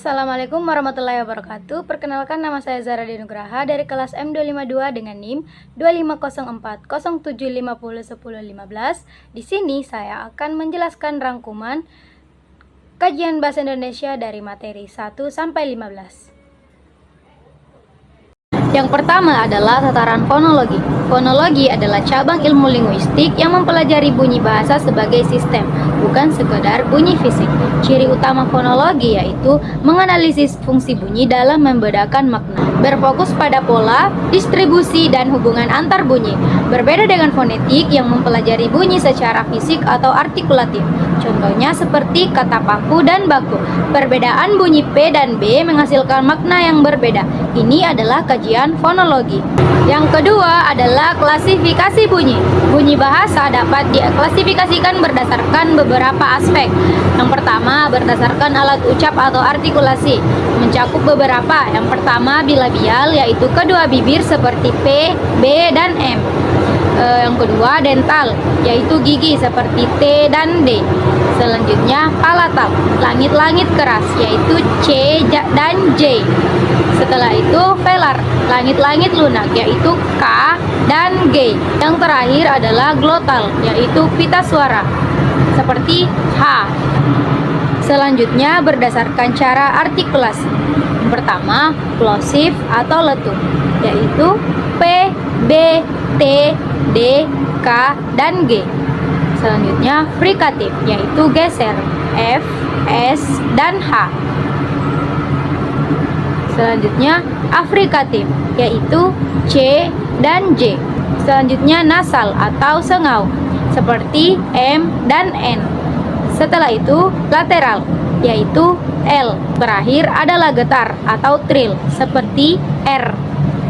Assalamualaikum warahmatullahi wabarakatuh. Perkenalkan, nama saya Zara Denugraha dari kelas M252 dengan NIM 250407501015. Di sini saya akan menjelaskan rangkuman kajian bahasa Indonesia dari materi 1 sampai 15. Yang pertama adalah tataran fonologi. Fonologi adalah cabang ilmu linguistik yang mempelajari bunyi bahasa sebagai sistem, bukan sekedar bunyi fisik. Ciri utama fonologi yaitu menganalisis fungsi bunyi dalam membedakan makna, berfokus pada pola, distribusi, dan hubungan antar bunyi. Berbeda dengan fonetik yang mempelajari bunyi secara fisik atau artikulatif. Contohnya seperti kata paku dan baku. Perbedaan bunyi P dan B menghasilkan makna yang berbeda. Ini adalah kajian fonologi. Yang kedua adalah klasifikasi bunyi. Bunyi bahasa dapat diklasifikasikan berdasarkan beberapa aspek. Yang pertama, berdasarkan alat ucap atau artikulasi, mencakup beberapa. Yang pertama, bilabial, yaitu kedua bibir seperti P, B, dan M. Yang kedua, dental, yaitu gigi seperti T dan D. Selanjutnya, palatal, langit-langit keras, yaitu C dan J. Setelah itu, velar, langit-langit lunak, yaitu K dan G. Yang terakhir adalah glotal, yaitu pita suara, seperti H. Selanjutnya, berdasarkan cara artikulasi. Yang pertama, plosif atau letung, yaitu P, B, T, D, K, dan G. Selanjutnya, frikatif, yaitu geser, F, S, dan H. Selanjutnya, afrikatif, yaitu C dan J. Selanjutnya, nasal atau sengau, seperti M dan N. Setelah itu, lateral, yaitu L. Terakhir adalah getar atau trill, seperti R.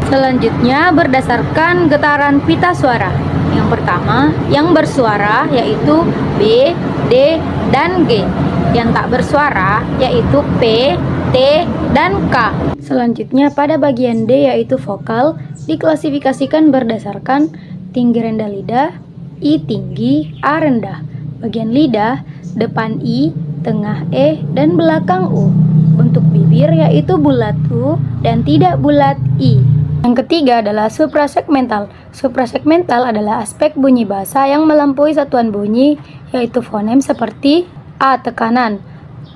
Selanjutnya, berdasarkan getaran pita suara. Yang pertama, yang bersuara, yaitu B, D, dan G. Yang tak bersuara, yaitu P, T, dan K. Selanjutnya, pada bagian D, yaitu vokal, diklasifikasikan berdasarkan tinggi rendah lidah, I tinggi, A rendah. Bagian lidah, depan I, tengah E, dan belakang U. Untuk bibir, yaitu bulat U dan tidak bulat I. Yang ketiga adalah suprasegmental. Suprasegmental adalah aspek bunyi bahasa yang melampaui satuan bunyi, yaitu fonem seperti A tekanan,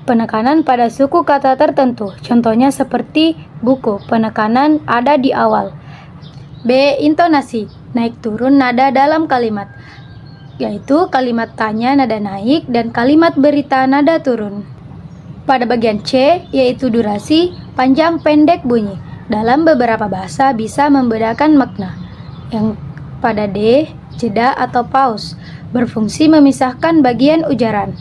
penekanan pada suku kata tertentu. Contohnya seperti buku, penekanan ada di awal. B. Intonasi, naik turun nada dalam kalimat, yaitu kalimat tanya nada naik dan kalimat berita nada turun. Pada bagian C, yaitu durasi, panjang pendek bunyi. Dalam beberapa bahasa bisa membedakan makna. Yang pada D, jeda atau pause, berfungsi memisahkan bagian ujaran.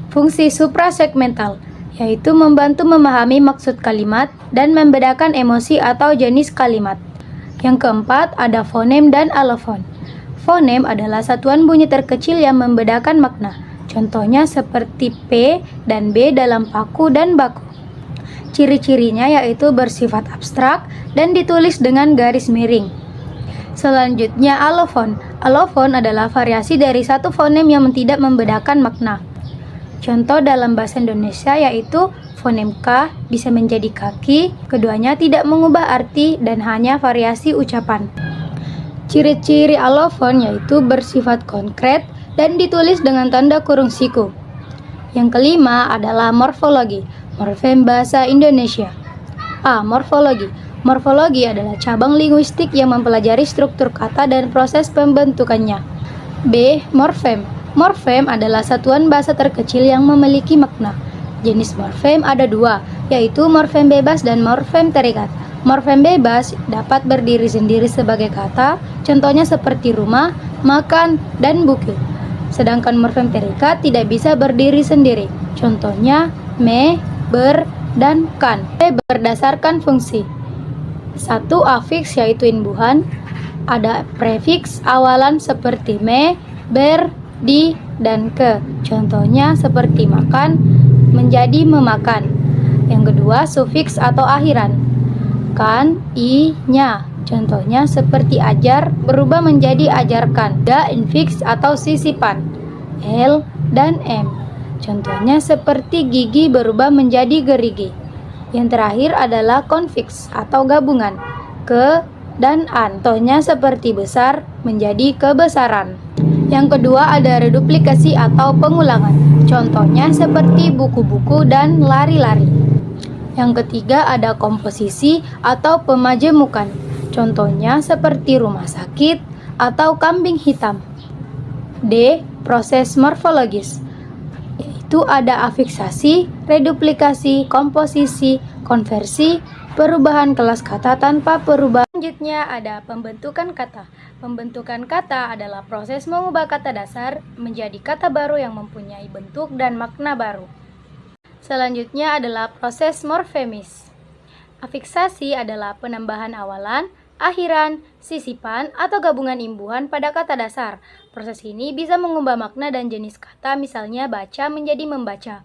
Fungsi suprasegmental, yaitu membantu memahami maksud kalimat dan membedakan emosi atau jenis kalimat. Yang keempat ada fonem dan alofon. Fonem adalah satuan bunyi terkecil yang membedakan makna. Contohnya seperti P dan B dalam paku dan baku. Ciri-cirinya yaitu bersifat abstrak dan ditulis dengan garis miring. Selanjutnya alofon. Alofon adalah variasi dari satu fonem yang tidak membedakan makna. Contoh dalam bahasa Indonesia yaitu fonem K bisa menjadi kaki, keduanya tidak mengubah arti dan hanya variasi ucapan. Ciri-ciri alofon yaitu bersifat konkret dan ditulis dengan tanda kurung siku. Yang kelima adalah morfologi, morfem bahasa Indonesia. A. Morfologi. Morfologi adalah cabang linguistik yang mempelajari struktur kata dan proses pembentukannya. B. Morfem. Morfem adalah satuan bahasa terkecil yang memiliki makna. Jenis morfem ada dua, yaitu morfem bebas dan morfem terikat. Morfem bebas dapat berdiri sendiri sebagai kata, contohnya seperti rumah, makan, dan buku. Sedangkan morfem terikat tidak bisa berdiri sendiri, contohnya me, ber, dan kan. Berdasarkan fungsi. 1. Afiks yaitu imbuhan. Ada prefiks awalan seperti me, ber, di, dan ke. Contohnya seperti makan, menjadi memakan. Yang kedua, sufiks atau akhiran. Kan, i, nya. Contohnya seperti ajar berubah menjadi ajarkan. Da, infiks atau sisipan. L dan M. Contohnya seperti gigi berubah menjadi gerigi. Yang terakhir adalah konfiks atau gabungan ke dan an. Contohnya seperti besar menjadi kebesaran. Yang kedua ada reduplikasi atau pengulangan. Contohnya seperti buku-buku dan lari-lari. Yang ketiga ada komposisi atau pemajemukan. Contohnya seperti rumah sakit atau kambing hitam. D. Proses morfologis, yaitu ada afiksasi, reduplikasi, komposisi, konversi, perubahan kelas kata tanpa perubahan. Selanjutnya ada pembentukan kata. Pembentukan kata adalah proses mengubah kata dasar menjadi kata baru yang mempunyai bentuk dan makna baru. Selanjutnya adalah proses morfemis. Afiksasi adalah penambahan awalan, akhiran, sisipan, atau gabungan imbuhan pada kata dasar. Proses ini bisa mengubah makna dan jenis kata, misalnya baca menjadi membaca.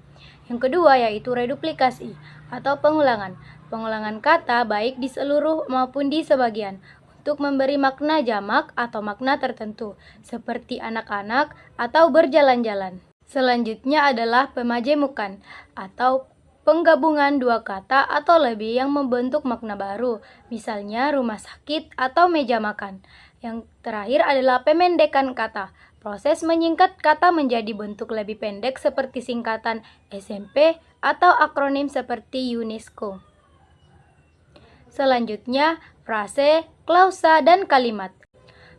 Yang kedua yaitu reduplikasi atau pengulangan. Pengulangan kata baik di seluruh maupun di sebagian untuk memberi makna jamak atau makna tertentu, seperti anak-anak atau berjalan-jalan. Selanjutnya adalah pemajemukan atau penggabungan dua kata atau lebih yang membentuk makna baru, misalnya rumah sakit atau meja makan. Yang terakhir adalah pemendekan kata. Proses menyingkat kata menjadi bentuk lebih pendek seperti singkatan SMP atau akronim seperti UNESCO. Selanjutnya, frase, klausa, dan kalimat.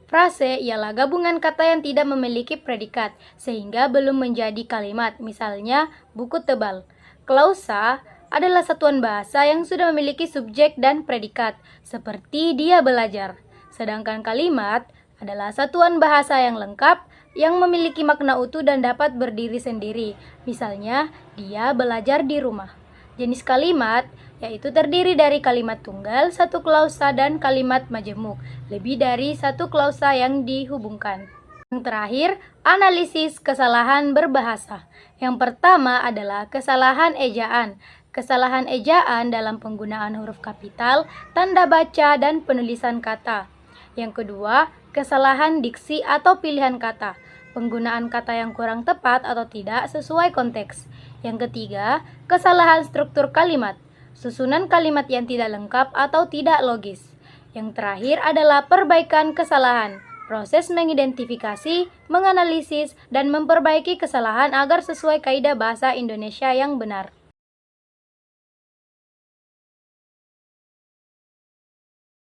Frase ialah gabungan kata yang tidak memiliki predikat, sehingga belum menjadi kalimat, misalnya buku tebal. Klausa adalah satuan bahasa yang sudah memiliki subjek dan predikat, seperti dia belajar. Sedangkan kalimat adalah satuan bahasa yang lengkap, yang memiliki makna utuh dan dapat berdiri sendiri, misalnya dia belajar di rumah. Jenis kalimat yaitu terdiri dari kalimat tunggal, satu klausa, dan kalimat majemuk, lebih dari satu klausa yang dihubungkan. Yang terakhir, analisis kesalahan berbahasa. Yang pertama adalah kesalahan ejaan. Kesalahan ejaan dalam penggunaan huruf kapital, tanda baca, dan penulisan kata. Yang kedua, kesalahan diksi atau pilihan kata. Penggunaan kata yang kurang tepat atau tidak sesuai konteks. Yang ketiga, kesalahan struktur kalimat. Susunan kalimat yang tidak lengkap atau tidak logis. Yang terakhir adalah perbaikan kesalahan. Proses mengidentifikasi, menganalisis, dan memperbaiki kesalahan agar sesuai kaidah bahasa Indonesia yang benar.